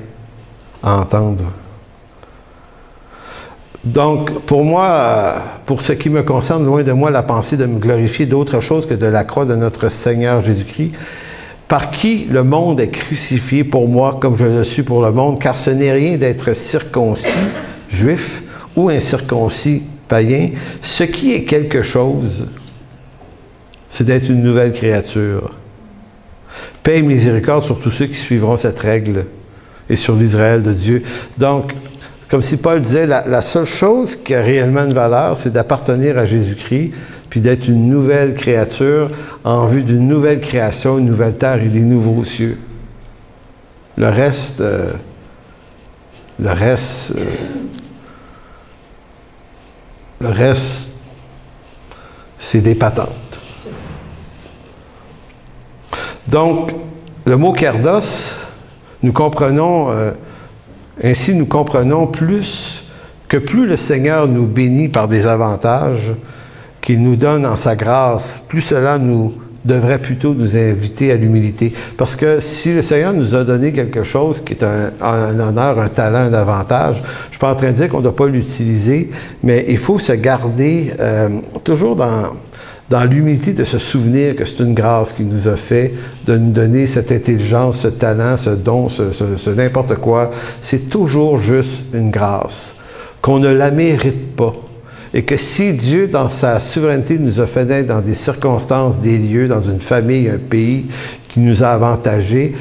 à entendre. Donc, pour moi, pour ce qui me concerne, loin de moi la pensée de me glorifier d'autre chose que de la croix de notre Seigneur Jésus-Christ, par qui le monde est crucifié pour moi comme je le suis pour le monde, car ce n'est rien d'être circoncis, juif, ou incirconcis, païen. Ce qui est quelque chose, c'est d'être une nouvelle créature. Paix et miséricorde sur tous ceux qui suivront cette règle et sur l'Israël de Dieu. Donc, Comme si Paul disait, la seule chose qui a réellement une valeur, c'est d'appartenir à Jésus-Christ, puis d'être une nouvelle créature en vue d'une nouvelle création, une nouvelle terre et des nouveaux cieux. Le reste, c'est des patentes. Donc, le mot kerdos, nous comprenons plus que plus le Seigneur nous bénit par des avantages qu'il nous donne en sa grâce, plus cela devrait plutôt nous inviter à l'humilité. Parce que si le Seigneur nous a donné quelque chose qui est un honneur, un talent, un avantage, je suis pas en train de dire qu'on ne doit pas l'utiliser, mais il faut se garder toujours dans l'humilité de se souvenir que c'est une grâce qu'il nous a fait, de nous donner cette intelligence, ce talent, ce don, ce n'importe quoi. C'est toujours juste une grâce, qu'on ne la mérite pas. Et que si Dieu, dans sa souveraineté, nous a fait naître dans des circonstances, des lieux, dans une famille, un pays qui nous a avantagés,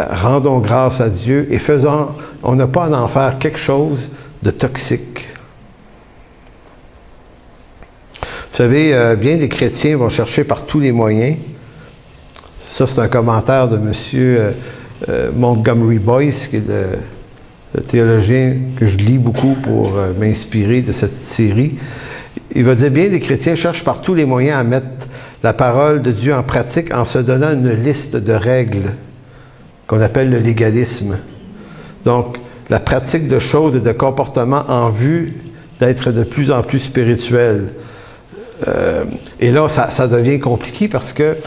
rendons grâce à Dieu et on n'a pas à en faire quelque chose de toxique. Vous savez, bien des chrétiens vont chercher par tous les moyens. Ça, c'est un commentaire de M. Montgomery Boyce, qui est le théologien que je lis beaucoup pour m'inspirer de cette série. Il va dire, bien des chrétiens cherchent par tous les moyens à mettre la parole de Dieu en pratique en se donnant une liste de règles qu'on appelle le légalisme. Donc, la pratique de choses et de comportements en vue d'être de plus en plus spirituel. Et là, ça devient compliqué parce que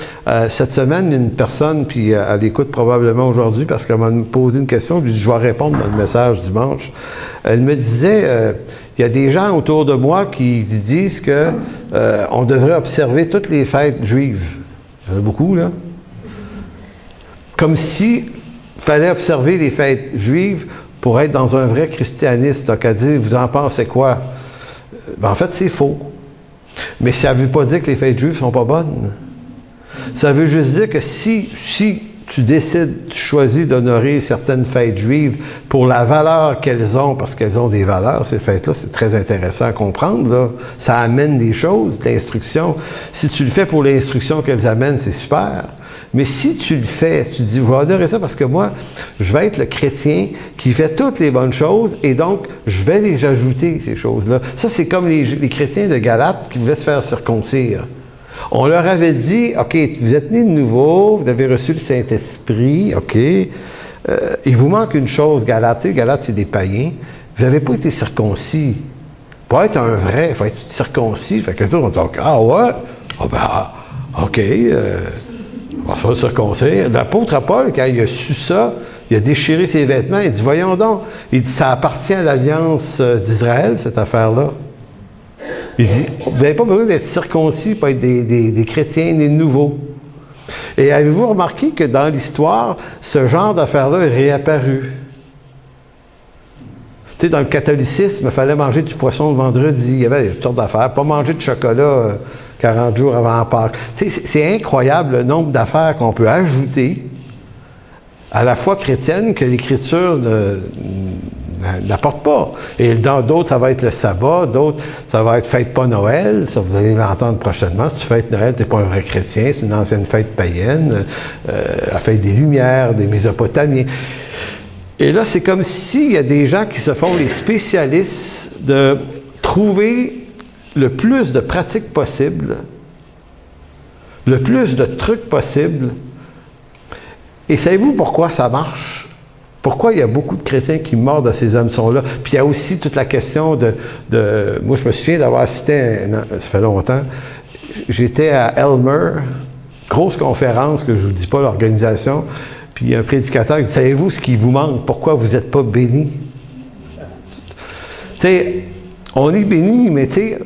cette semaine, une personne, puis elle écoute probablement aujourd'hui parce qu'elle m'a posé une question, puis je vais répondre dans le message dimanche. Elle me disait, il y a des gens autour de moi qui disent que on devrait observer toutes les fêtes juives. Il y en a beaucoup, là. Comme si fallait observer les fêtes juives pour être dans un vrai christianisme. Donc, elle dit, vous en pensez quoi? Ben, en fait, c'est faux. Mais ça ne veut pas dire que les fêtes juives sont pas bonnes. Ça veut juste dire que si tu décides, tu choisis d'honorer certaines fêtes juives pour la valeur qu'elles ont, parce qu'elles ont des valeurs, ces fêtes-là, c'est très intéressant à comprendre, là. Ça amène des choses, de l'instruction. Si tu le fais pour l'instruction qu'elles amènent, c'est super. Mais si tu le fais, si tu dis, je vais honorer ça parce que moi, je vais être le chrétien qui fait toutes les bonnes choses et donc, je vais les ajouter, ces choses-là. Ça, c'est comme les chrétiens de Galate qui voulaient se faire circoncire. On leur avait dit, OK, vous êtes nés de nouveau, vous avez reçu le Saint-Esprit, OK, il vous manque une chose, Galates. Galates, c'est des païens. Vous n'avez pas été circoncis. Pour être un vrai, il faut être circoncis. Fait que les autres, on dit, ah ouais? Ah ben, OK, on va se faire circoncire. L'apôtre Paul, quand il a su ça, il a déchiré ses vêtements, il dit, voyons donc, il dit, ça appartient à l'Alliance d'Israël, cette affaire-là. Il dit, vous n'avez pas besoin d'être circoncis pour être des chrétiens nés de nouveau. Et avez-vous remarqué que dans l'histoire, ce genre d'affaires-là est réapparu? Tu sais, dans le catholicisme, il fallait manger du poisson le vendredi. Il y avait toutes sortes d'affaires. Pas manger de chocolat 40 jours avant Pâques. Tu sais, c'est incroyable le nombre d'affaires qu'on peut ajouter à la foi chrétienne que l'Écriture n'apporte pas. Et dans d'autres, ça va être le sabbat, d'autres, ça va être fête pas Noël, ça vous allez l'entendre prochainement. Si tu fêtes Noël, t'es pas un vrai chrétien, c'est une ancienne fête païenne, la fête des Lumières, des Mésopotamiens. Et là, c'est comme s'il y a des gens qui se font les spécialistes de trouver le plus de pratiques possibles, le plus de trucs possibles. Et savez-vous pourquoi ça marche? Pourquoi il y a beaucoup de chrétiens qui mordent à ces hameçons-là? Puis il y a aussi toute la question de moi, je me souviens d'avoir assisté, ça fait longtemps, j'étais à Elmer, grosse conférence, que je vous dis pas l'organisation, puis il y a un prédicateur qui dit, savez-vous ce qui vous manque? Pourquoi vous n'êtes pas bénis? Tu sais, on est bénis, mais tu sais,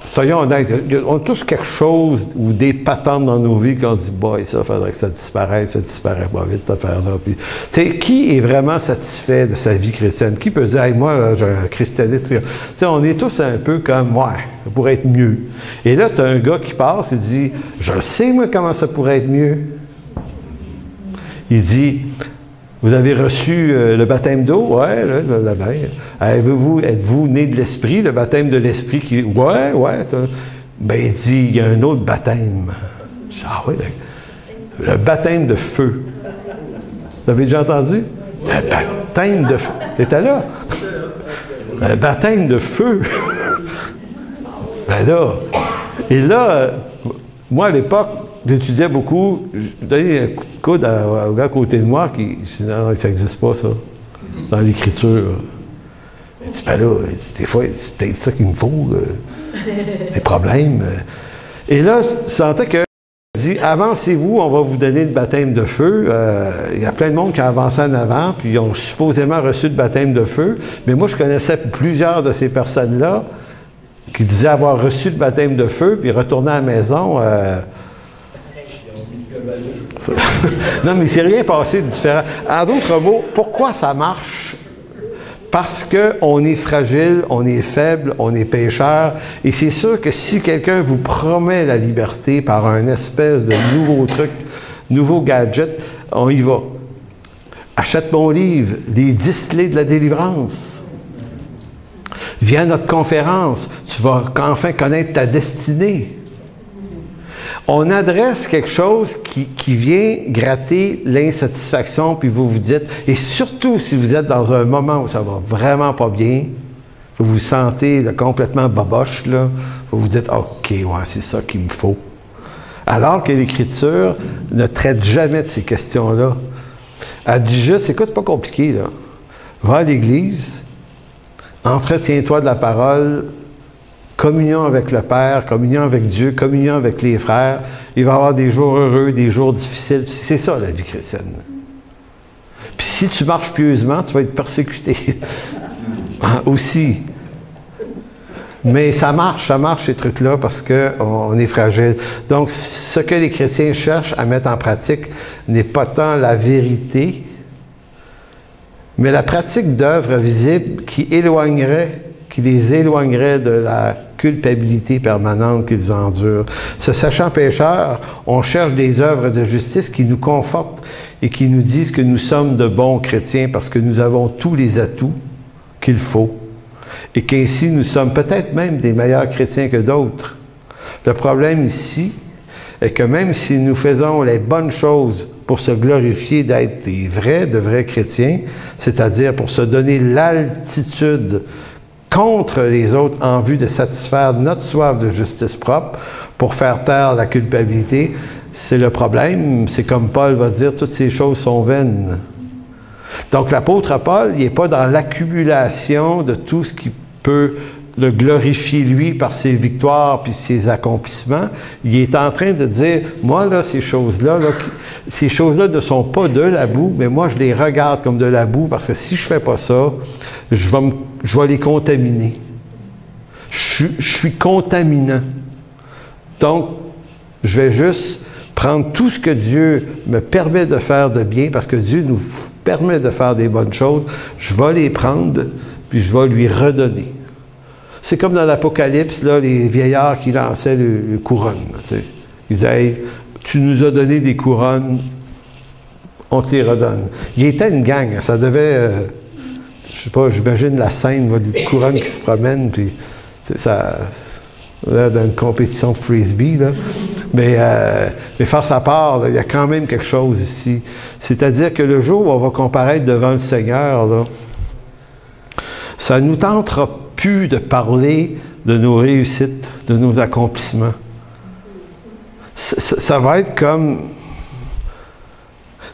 soyons honnêtes, on a tous quelque chose ou des patentes dans nos vies qu'on dit, boy, ça faudrait que ça disparaisse pas vite, cette affaire-là. Puis, tu sais, qui est vraiment satisfait de sa vie chrétienne? Qui peut dire, hey, moi, là, j'ai un christianisme? Tu sais, on est tous un peu comme, ouais, ça pourrait être mieux. Et là, t'as un gars qui passe et dit, je sais, moi, comment ça pourrait être mieux. Il dit, Vous avez reçu le baptême d'eau? Ouais, là, êtes-vous né de l'Esprit? Le baptême de l'Esprit qui... Ouais. Ben, il dit, il y a un autre baptême. Ah oui, le baptême de feu. Vous avez déjà entendu? Le baptême de feu. T'étais là? Le baptême de feu. Ben là. Et là, moi, à l'époque, j'étudiais beaucoup. Je donnais un coup de coude au gars à côté de moi qui dit, non, ça n'existe pas, ça, dans l'Écriture. Il dit, ben là, des fois, c'est peut-être ça qu'il me faut, des problèmes. Et là, je sentais que, dit, avancez-vous, on va vous donner le baptême de feu. Il y a plein de monde qui a avancé en avant, puis ils ont supposément reçu le baptême de feu. Mais moi, je connaissais plusieurs de ces personnes-là qui disaient avoir reçu le baptême de feu, puis retourner à la maison. Non, mais il s'est rien passé de différent. En d'autres mots, pourquoi ça marche? Parce qu'on est fragile, on est faible, on est pécheur. Et c'est sûr que si quelqu'un vous promet la liberté par un espèce de nouveau truc, nouveau gadget, on y va. Achète mon livre, les 10 clés de la délivrance. Viens à notre conférence, tu vas enfin connaître ta destinée. On adresse quelque chose qui vient gratter l'insatisfaction, puis vous vous dites, et surtout si vous êtes dans un moment où ça va vraiment pas bien, vous vous sentez là, complètement boboche, là, vous vous dites, OK, ouais, c'est ça qu'il me faut. Alors que l'Écriture ne traite jamais de ces questions-là. Elle dit juste, écoute, c'est pas compliqué, là. Va à l'Église, entretiens-toi de la parole, communion avec le Père, communion avec Dieu, communion avec les frères. Il va y avoir des jours heureux, des jours difficiles. C'est ça, la vie chrétienne. Puis si tu marches pieusement, tu vas être persécuté. Aussi. Mais ça marche ces trucs-là, parce qu'on est fragile. Donc, ce que les chrétiens cherchent à mettre en pratique n'est pas tant la vérité, mais la pratique d'œuvres visibles qui les éloignerait de la culpabilité permanente qu'ils endurent. Se sachant pécheurs, on cherche des œuvres de justice qui nous confortent et qui nous disent que nous sommes de bons chrétiens parce que nous avons tous les atouts qu'il faut et qu'ainsi nous sommes peut-être même des meilleurs chrétiens que d'autres. Le problème ici est que même si nous faisons les bonnes choses pour se glorifier d'être de vrais chrétiens, c'est-à-dire pour se donner l'altitude contre les autres en vue de satisfaire notre soif de justice propre pour faire taire la culpabilité, c'est le problème. C'est comme Paul va dire, toutes ces choses sont vaines. Donc l'apôtre Paul, il n'est pas dans l'accumulation de tout ce qui peut le glorifier lui par ses victoires puis ses accomplissements. Il est en train de dire, moi là, ces choses-là ne sont pas de la boue, mais moi je les regarde comme de la boue parce que si je fais pas ça, je vais les contaminer. Je suis contaminant. Donc, je vais juste prendre tout ce que Dieu me permet de faire de bien, parce que Dieu nous permet de faire des bonnes choses. Je vais les prendre, puis je vais lui redonner. C'est comme dans l'Apocalypse, là, les vieillards qui lançaient le couronne. Tu sais. Ils disaient, hey, tu nous as donné des couronnes, on te les redonne. Il était une gang, ça devait, je sais pas, j'imagine la scène, des couronnes qui se promènent, puis ça, là, dans une compétition de frisbee, là. Mais face à part, là, il y a quand même quelque chose ici. C'est-à-dire que le jour où on va comparaître devant le Seigneur, là, ça nous tentera plus de parler de nos réussites, de nos accomplissements. Ça va être comme...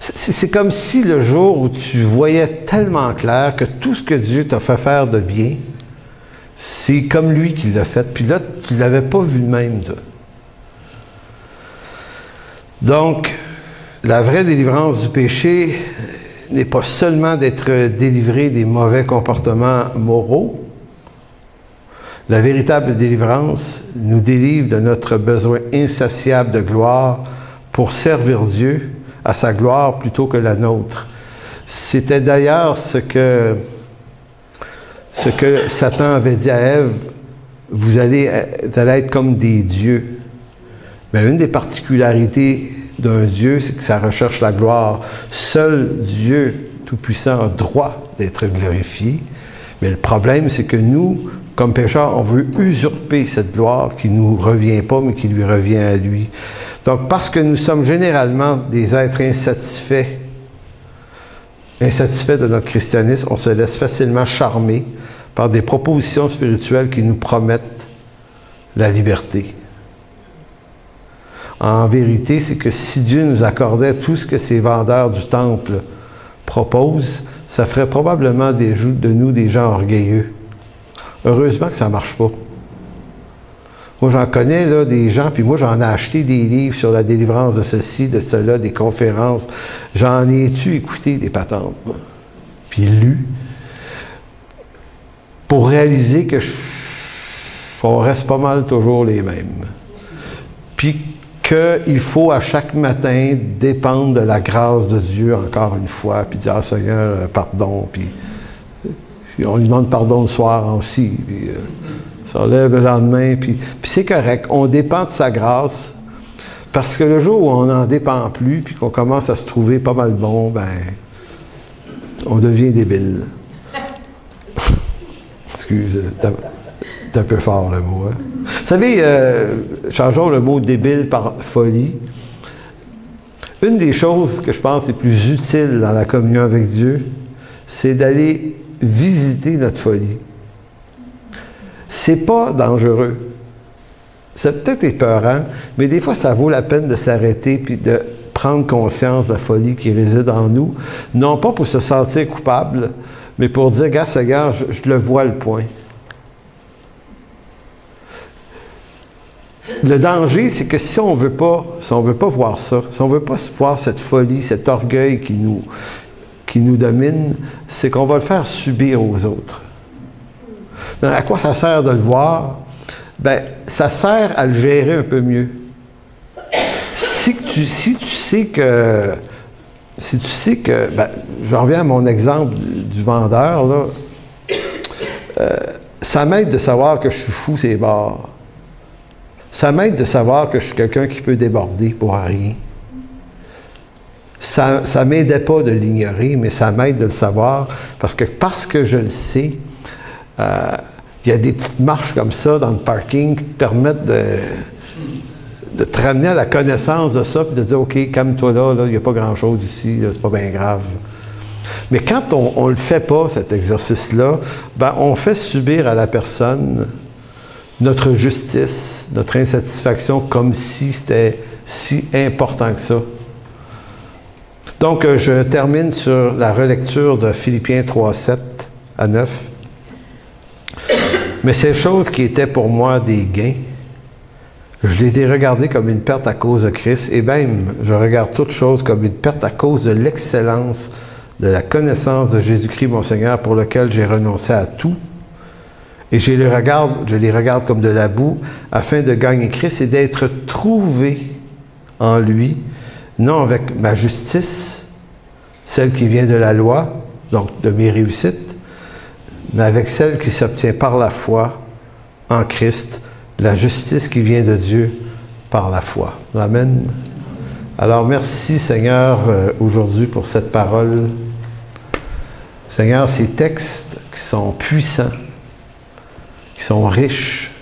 C'est comme si le jour où tu voyais tellement clair que tout ce que Dieu t'a fait faire de bien, c'est comme lui qui l'a fait. Puis là, tu ne l'avais pas vu de même, toi. Donc, la vraie délivrance du péché n'est pas seulement d'être délivré des mauvais comportements moraux. La véritable délivrance nous délivre de notre besoin insatiable de gloire pour servir Dieu à sa gloire plutôt que la nôtre. C'était d'ailleurs ce que Satan avait dit à Ève, vous allez être comme des dieux. Mais une des particularités d'un Dieu, c'est que ça recherche la gloire. Seul Dieu Tout-Puissant a droit d'être glorifié. Mais le problème, c'est que nous, comme pécheurs, on veut usurper cette gloire qui ne nous revient pas, mais qui lui revient à lui. Donc, parce que nous sommes généralement des êtres insatisfaits de notre christianisme, on se laisse facilement charmer par des propositions spirituelles qui nous promettent la liberté. En vérité, c'est que si Dieu nous accordait tout ce que ces vendeurs du temple proposent, ça ferait probablement de nous des gens orgueilleux. Heureusement que ça ne marche pas. Moi, j'en connais là, des gens, puis moi, j'en ai acheté des livres sur la délivrance de ceci, de cela, des conférences. J'en ai-tu écouté des patentes, moi? Puis lu. Pour réaliser que on reste pas mal toujours les mêmes. Puis qu'il faut à chaque matin dépendre de la grâce de Dieu encore une fois, puis dire « Ah Seigneur, pardon », puis on lui demande pardon le soir aussi, puis ça lève le lendemain, puis c'est correct, on dépend de sa grâce, parce que le jour où on n'en dépend plus, puis qu'on commence à se trouver pas mal bon, ben, on devient débile. Excuse, c'est un peu fort le mot. Hein? Vous savez, changeons le mot débile par folie. Une des choses que je pense les plus utiles dans la communion avec Dieu, c'est d'aller visiter notre folie. C'est pas dangereux. C'est peut-être épeurant, mais des fois, ça vaut la peine de s'arrêter puis de prendre conscience de la folie qui réside en nous. Non pas pour se sentir coupable, mais pour dire, gars, Seigneur, je le vois le point. Le danger, c'est que si on veut pas voir ça, si on veut pas voir cette folie, cet orgueil qui nous domine, c'est qu'on va le faire subir aux autres. Donc, à quoi ça sert de le voir? Ben, ça sert à le gérer un peu mieux. Si tu sais que, ben, je reviens à mon exemple du vendeur, là, ça m'aide de savoir que je suis fou c'est bords. Ça m'aide de savoir que je suis quelqu'un qui peut déborder pour rien. Ça m'aidait pas de l'ignorer, mais ça m'aide de le savoir, parce que je le sais, il y a des petites marches comme ça dans le parking qui te permettent de te ramener à la connaissance de ça, puis de dire, OK, calme-toi là, il n'y a pas grand-chose ici, là, c'est pas bien grave. Mais quand on le fait pas, cet exercice-là, ben, on fait subir à la personne notre justice, notre insatisfaction, comme si c'était si important que ça. Donc, je termine sur la relecture de Philippiens 3, 7 à 9. Mais ces choses qui étaient pour moi des gains, je les ai regardées comme une perte à cause de Christ, et même, je regarde toutes choses comme une perte à cause de l'excellence de la connaissance de Jésus-Christ, mon Seigneur, pour lequel j'ai renoncé à tout. Et je les regarde comme de la boue, afin de gagner Christ et d'être trouvé en lui, non avec ma justice, celle qui vient de la loi, donc de mes réussites, mais avec celle qui s'obtient par la foi en Christ, la justice qui vient de Dieu par la foi. Amen. Alors merci Seigneur aujourd'hui pour cette parole. Seigneur, ces textes qui sont puissants, qui sont riches,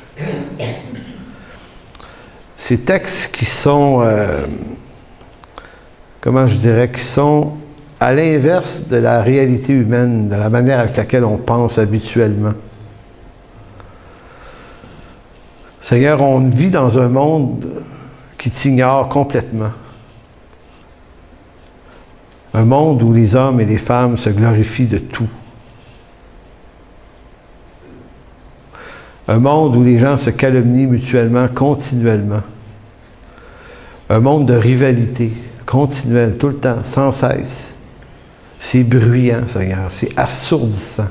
ces textes qui sont, qui sont à l'inverse de la réalité humaine, de la manière avec laquelle on pense habituellement. Seigneur, on vit dans un monde qui t'ignore complètement. Un monde où les hommes et les femmes se glorifient de tout. Un monde où les gens se calomnient mutuellement, continuellement. Un monde de rivalité, continuelle, tout le temps, sans cesse. C'est bruyant, Seigneur, c'est assourdissant.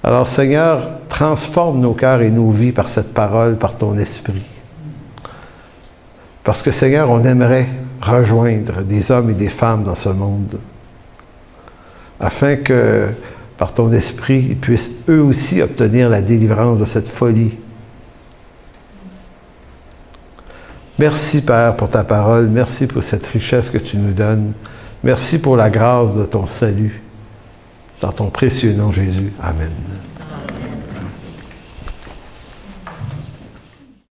Alors, Seigneur, transforme nos cœurs et nos vies par cette parole, par ton esprit. Parce que, Seigneur, on aimerait rejoindre des hommes et des femmes dans ce monde, afin que, par ton esprit, ils puissent eux aussi obtenir la délivrance de cette folie. Merci, Père, pour ta parole. Merci pour cette richesse que tu nous donnes. Merci pour la grâce de ton salut. Dans ton précieux nom, Jésus. Amen.